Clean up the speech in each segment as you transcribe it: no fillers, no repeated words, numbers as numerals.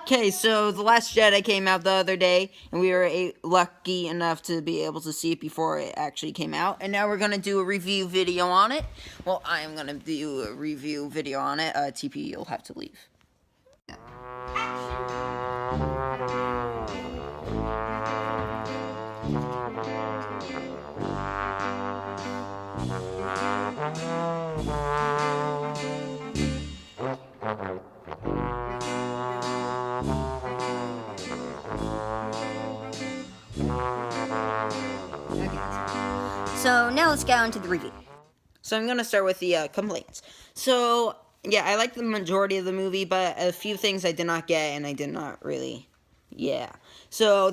Okay, so The Last Jedi came out the other day, and we were lucky enough to be able to see it before it actually came out. And now we're gonna do a review video on it. Well, I'm gonna do a review video on it. TP, you'll have to leave. So now let's get on to the review. So I'm gonna start with the complaints. So yeah, I like the majority of the movie, but a few things I did not get, and I did not really. Yeah. So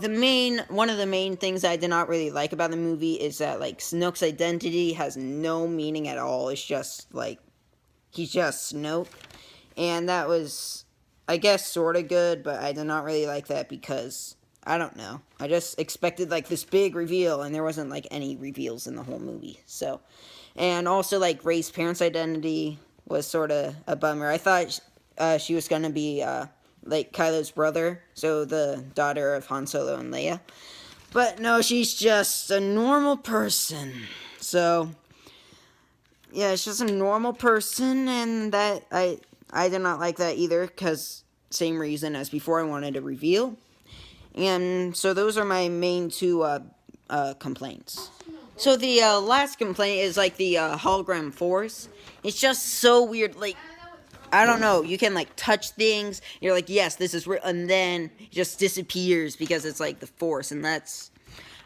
one of the main things I did not really like about the movie is that like Snoke's identity has no meaning at all. It's just like he's just Snoke, and that was, I guess, sort of good, but I did not really like that because I don't know. I just expected like this big reveal, and there wasn't like any reveals in the whole movie. So, and also like Rey's parents' identity was sort of a bummer. I thought she was gonna be like Kylo's brother, so the daughter of Han Solo and Leia, but no, she's just a normal person. So yeah, it's just a normal person, and that I did not like that either, because same reason as before, I wanted a reveal. And so those are my main two complaints. So the last complaint is like the hologram force. It's just so weird. Like, I don't know. You can like touch things. You're like, yes, this is real, and then it just disappears because it's like the force, and that's,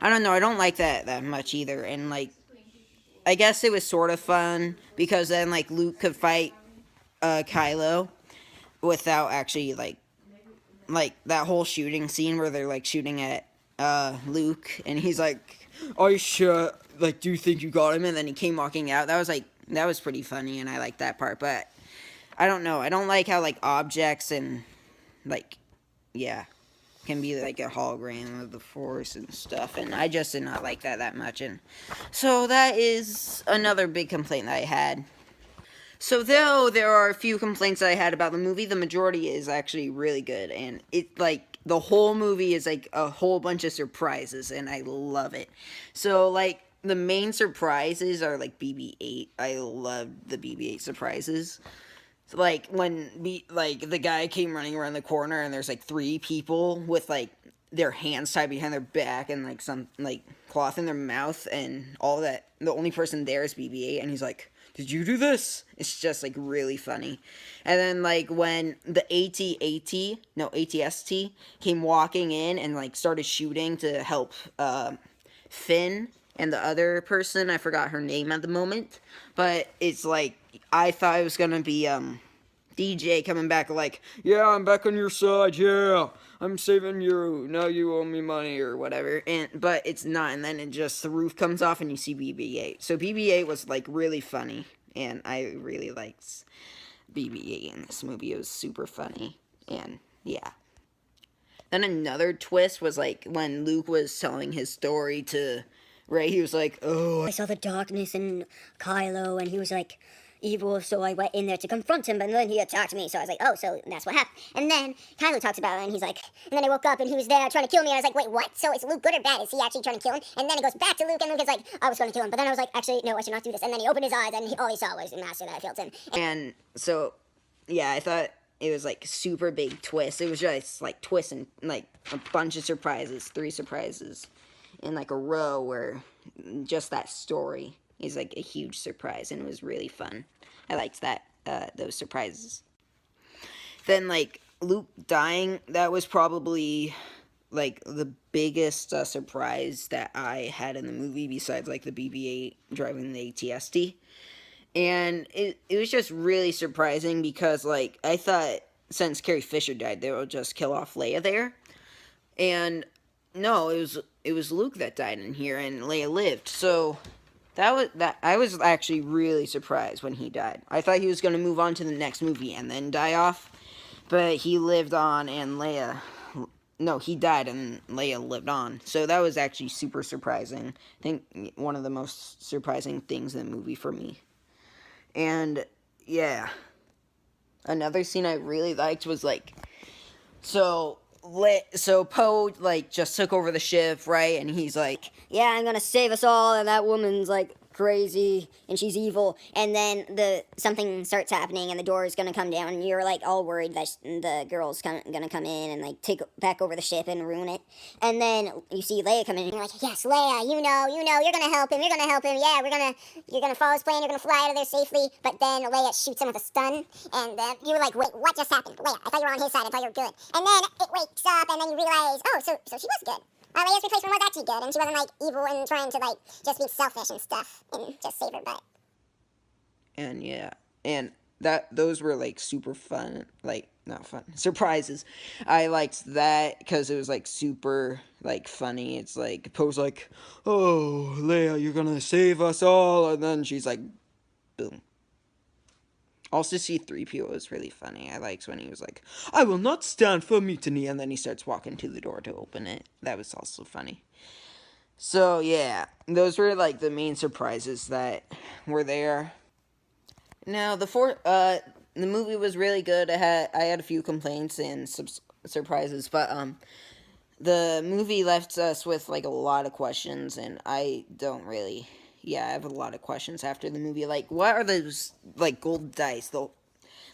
I don't know. I don't like that much either. And like, I guess it was sort of fun because then like Luke could fight Kylo without actually like that whole shooting scene where they're like shooting at Luke, and he's like, "Are you sure? Like, do you think you got him?" And then he came walking out. That was pretty funny, and I liked that part. But I don't know. I don't like how like objects and like, yeah, can be like a hologram of the Force and stuff, and I just did not like that much. And so that is another big complaint that I had. So though there are a few complaints that I had about the movie, the majority is actually really good, and it like the whole movie is like a whole bunch of surprises, and I love it. So like the main surprises are like BB-8. I loved the BB-8 surprises. So, like when like the guy came running around the corner, and there's like three people with like their hands tied behind their back and like some like cloth in their mouth and all that. The only person there is BB-8, and he's like, "Did you do this?" It's just like really funny. And then like when the ATST came walking in and like started shooting to help Finn and the other person, I forgot her name at the moment, but it's like I thought it was gonna be DJ coming back like, "Yeah, I'm back on your side, yeah, I'm saving you, now you owe me money," or whatever, and but it's not, and then it just, the roof comes off and you see BB-8. So BB-8 was like really funny, and I really liked BB-8 in this movie. It was super funny, and yeah. Then another twist was like when Luke was telling his story to Rey, he was like, "Oh, I saw the darkness in Kylo, and he was like evil, so I went in there to confront him, but then he attacked me, so I was like, oh, so that's what happened. And then Kylo talks about it, and he's like, and then I woke up, and he was there trying to kill me, and I was like, wait, what? So is Luke good or bad? Is he actually trying to kill him? And then it goes back to Luke, and Luke is like, I was going to kill him, but then I was like, actually, no, I should not do this. And then he opened his eyes, and all he saw was the master that killed him. And so, yeah, I thought it was like super big twist. It was just like twists and like a bunch of surprises, 3 surprises in like a row, where just that story is like a huge surprise, and it was really fun. I liked that those surprises. Then like Luke dying, that was probably like the biggest surprise that I had in the movie, besides like the BB-8 driving the ATST. And it was just really surprising because like I thought since Carrie Fisher died, they would just kill off Leia there. And no, it was Luke that died in here, and Leia lived. So that I was actually really surprised when he died. I thought he was going to move on to the next movie and then die off, but he lived on, and Leia, no, he died and Leia lived on. So that was actually super surprising. I think one of the most surprising things in the movie for me. And yeah, another scene I really liked was like, so Poe like just took over the ship, right? And he's like, yeah, I'm gonna save us all, and that woman's like crazy and she's evil. And then something starts happening and the door is gonna come down and you're like all worried that the girl's gonna come in and like take back over the ship and ruin it. And then you see Leia come in and you're like, yes, Leia, you know, you're gonna help him, yeah, you're gonna follow his plan, you're gonna fly out of there safely. But then Leia shoots him with a stun, and you were like, wait, what just happened? Leia, I thought you were on his side, I thought you were good. And then it wakes up and then you realize, oh, so she was good. Leia's replacement was actually good, and she wasn't like evil and trying to like just be selfish and stuff and just save her butt. and yeah, and those were like super fun, like not fun surprises. I liked that because it was like super like funny. It's like Poe's like, "Oh, Leia, you're gonna save us all," and then she's like, "Boom." Also, C-3PO was really funny. I liked when he was like, "I will not stand for mutiny," and then he starts walking to the door to open it. That was also funny. So yeah, those were like the main surprises that were there. Now the movie was really good. I had a few complaints and surprises, but the movie left us with like a lot of questions, and I don't really. Yeah, I have a lot of questions after the movie. Like, what are those like gold dice?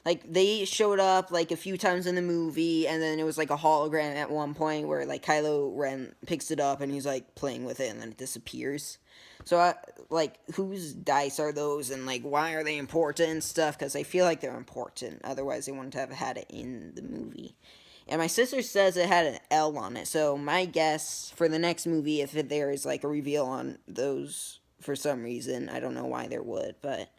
Like they showed up like a few times in the movie, and then it was like a hologram at one point where like Kylo Ren picks it up and he's like playing with it, and then it disappears. So like whose dice are those, and like why are they important and stuff? Because I feel like they're important. Otherwise, they wouldn't have had it in the movie. And my sister says it had an L on it. So my guess for the next movie, if there is like a reveal on those for some reason, I don't know why there would, but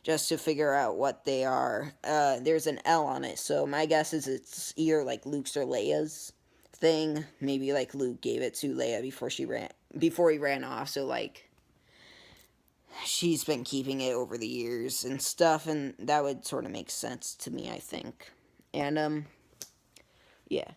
just to figure out what they are, there's an L on it. So my guess is it's either like Luke's or Leia's thing. Maybe like Luke gave it to Leia before he ran off. So like she's been keeping it over the years and stuff, and that would sort of make sense to me, I think. And yeah.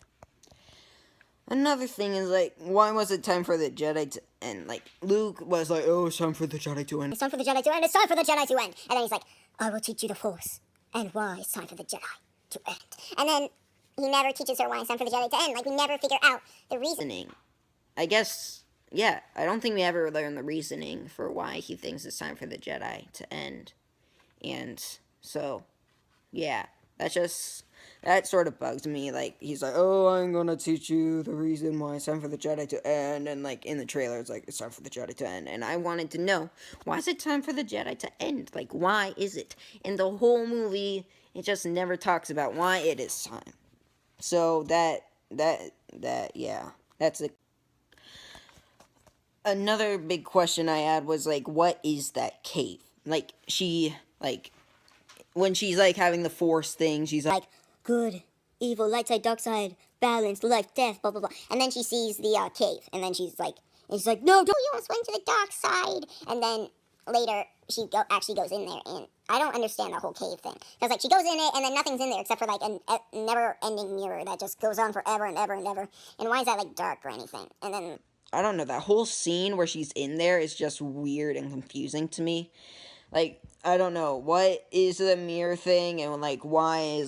Another thing is like, why was it time for the Jedi to end? Like Luke was like, "Oh, it's time for the Jedi to end." It's time for the Jedi to end. It's time for the Jedi to end. And then he's like, I will teach you the Force and why it's time for the Jedi to end. And then he never teaches her why it's time for the Jedi to end. Like we never figure out the reasoning. I guess, yeah, I don't think we ever learn the reasoning for why he thinks it's time for the Jedi to end. And so, yeah, that sort of bugs me. Like, he's like, "Oh, I'm gonna teach you the reason why it's time for the Jedi to end." And, like, in the trailer, it's like, it's time for the Jedi to end. And I wanted to know, why is it time for the Jedi to end? Like, why is it? In the whole movie, it just never talks about why it is time. So, yeah, that's a another big question I had was like, what is that cave? Like when she's like having the Force thing, she's like good, evil, light side, dark side, balance, life, death, blah blah blah. And then she sees the cave, and then she's like, no, don't you want to swing to the dark side? And then later she actually goes in there, and I don't understand the whole cave thing because like she goes in it, and then nothing's in there except for like a never-ending mirror that just goes on forever and ever and ever. And why is that like dark or anything? And then I don't know, that whole scene where she's in there is just weird and confusing to me. Like, I don't know, what is the mirror thing, and like why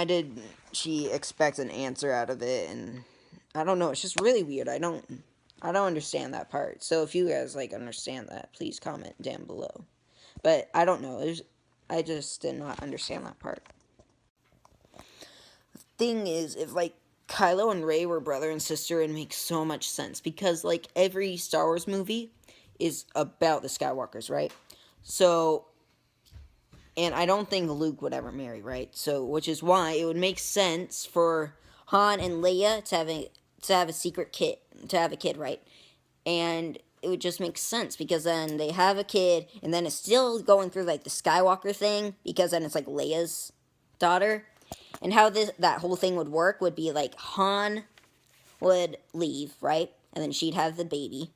did she expect an answer out of it? And I don't know, it's just really weird. I don't understand that part. So if you guys like understand that, please comment down below. But I don't know, I just did not understand that part. The thing is, if like Kylo and Rey were brother and sister, it makes so much sense because like every Star Wars movie is about the Skywalkers, right? So, and I don't think Luke would ever marry, right? So, which is why it would make sense for Han and Leia to have a secret kid, right? And it would just make sense because then they have a kid, and then it's still going through like the Skywalker thing because then it's like Leia's daughter. And how that whole thing would work would be like Han would leave, right? And then she'd have the baby.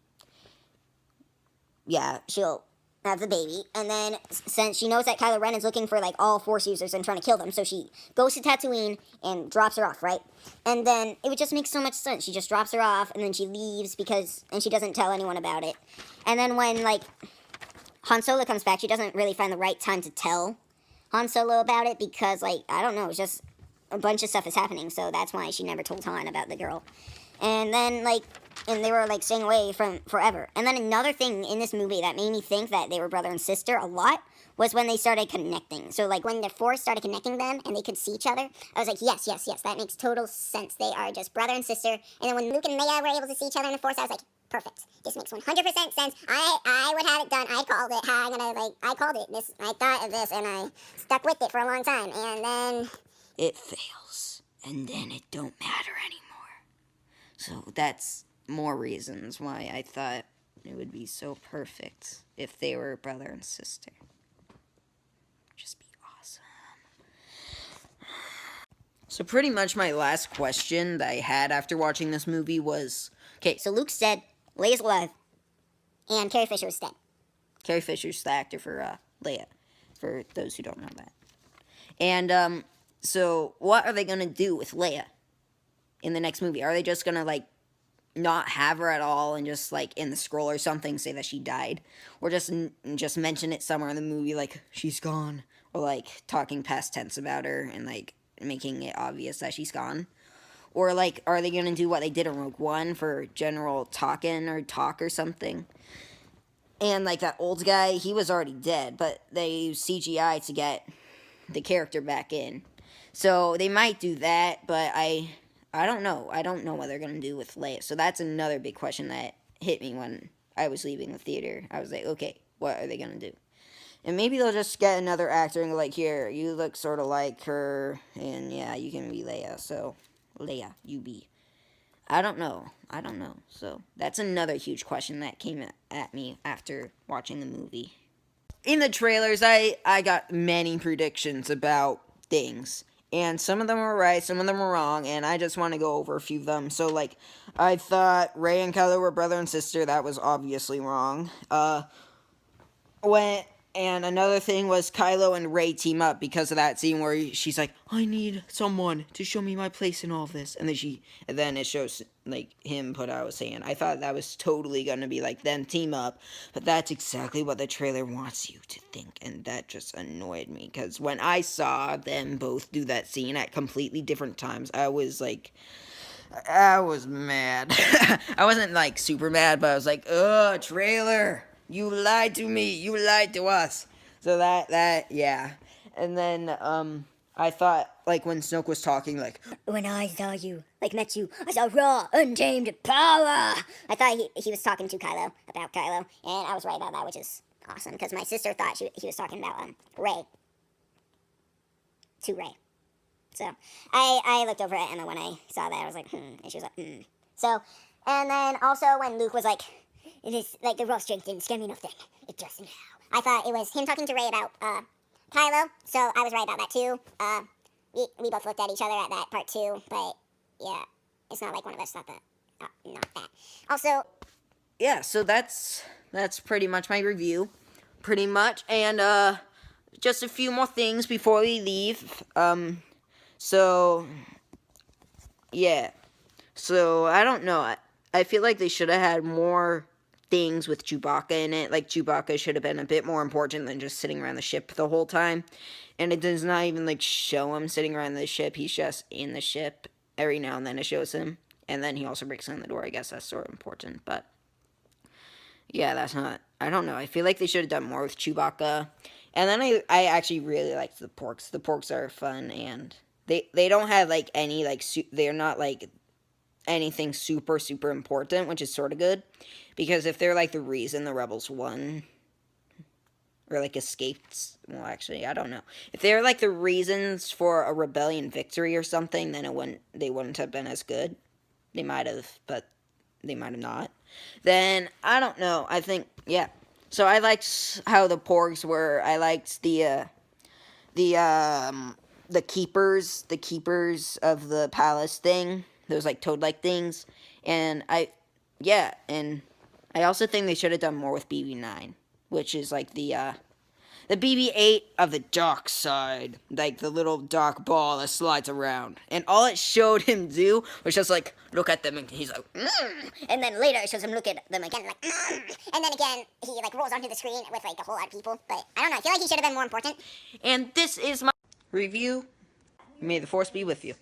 Yeah, she'll have the baby. And then since she knows that Kylo Ren is looking for like all Force users and trying to kill them, so she goes to Tatooine and drops her off, right? And then it would just make so much sense. She just drops her off and then she leaves and she doesn't tell anyone about it. And then when like Han Solo comes back, she doesn't really find the right time to tell Han Solo about it because like, I don't know, it's just a bunch of stuff is happening, so that's why she never told Han about the girl. And then, like, and they were, like, staying away from forever. And then another thing in this movie that made me think that they were brother and sister a lot was when they started connecting. So, like, when the Force started connecting them and they could see each other, I was like, yes, that makes total sense. They are just brother and sister. And then when Luke and Leia were able to see each other in the Force, I was like, perfect. This makes 100% sense. I would have it done. I called it. I called it. I thought of this, and I stuck with it for a long time. And then it fails, and then it don't matter anymore. So that's more reasons why I thought it would be so perfect if they were brother and sister. Just be awesome. So pretty much my last question that I had after watching this movie was, okay, so Luke's dead, Leia's alive, and Carrie Fisher is dead. Carrie Fisher's the actor for Leia, for those who don't know that. And so what are they gonna do with Leia in the next movie? Are they just gonna, like, not have her at all and just, like, in the scroll or something say that she died, or just mention it somewhere in the movie, like, she's gone, or, like, talking past tense about her and, like, making it obvious that she's gone? Or, like, are they gonna do what they did in Rogue One for General Talkin or Talk or something? And, like, that old guy, he was already dead, but they used CGI to get the character back in. So they might do that, but I don't know. I don't know what they're going to do with Leia. So that's another big question that hit me when I was leaving the theater. I was like, okay, what are they going to do? And maybe they'll just get another actor and go like, here, you look sort of like her, and yeah, you can be Leia. So, Leia, you be. I don't know. So that's another huge question that came at me after watching the movie. In the trailers, I got many predictions about things. And some of them were right, some of them were wrong, and I just want to go over a few of them. So, like, I thought Rey and Kylo were brother and sister. That was obviously wrong. And another thing was Kylo and Rey team up because of that scene where she's like, I need someone to show me my place in all of this. And then it shows, like, him put out his hand. I thought that was totally going to be, like, them team up. But that's exactly what the trailer wants you to think. And that just annoyed me. Because when I saw them both do that scene at completely different times, I was, like, I was mad. I wasn't, like, super mad, but I was like, ugh, trailer. You lied to me. You lied to us. So yeah. And then, I thought, like, when Snoke was talking, like, when I saw you, like, met you, I saw raw, untamed power. I thought he was talking to Kylo, about Kylo, and I was right about that, which is awesome, because my sister thought he was talking about, Rey. To Rey. So, I looked over it, and then when I saw that, I was like, and she was like, So, and then also when Luke was like, it is, like, the raw strength didn't scare me nothing. It just now. I thought it was him talking to Rey about, Kylo, so I was right about that too. We both looked at each other at that part too, but yeah, it's not like one of us thought that. Not that. Also, yeah, so that's pretty much my review. Pretty much. And, just a few more things before we leave. So, yeah. So, I don't know. I feel like they should have had more things with Chewbacca in it. Like, Chewbacca should have been a bit more important than just sitting around the ship the whole time. And it does not even, like, show him sitting around the ship. He's just in the ship. Every now and then it shows him. And then he also breaks in the door. I guess that's sort of important. But, yeah, that's not... I don't know. I feel like they should have done more with Chewbacca. And then I actually really liked the Porks. The Porks are fun. And they don't have, like, any, like... they're not, like... anything super, super important, which is sort of good. Because if they're, like, the reason the rebels won, or, like, escaped, well, actually, I don't know. If they're, like, the reasons for a rebellion victory or something, then they wouldn't have been as good. They might have, but they might have not. Then, I don't know, I think, yeah. So, I liked how the Porgs were. I liked the keepers of the palace thing. Those, like, toad-like things. And and I also think they should have done more with BB-9, which is, like, the BB-8 of the dark side. Like, the little dark ball that slides around. And all it showed him do was just, like, look at them, and he's like, And then later it shows him look at them again, like, And then again, he, like, rolls onto the screen with, like, a whole lot of people. But, I don't know, I feel like he should have been more important. And this is my review. May the Force be with you.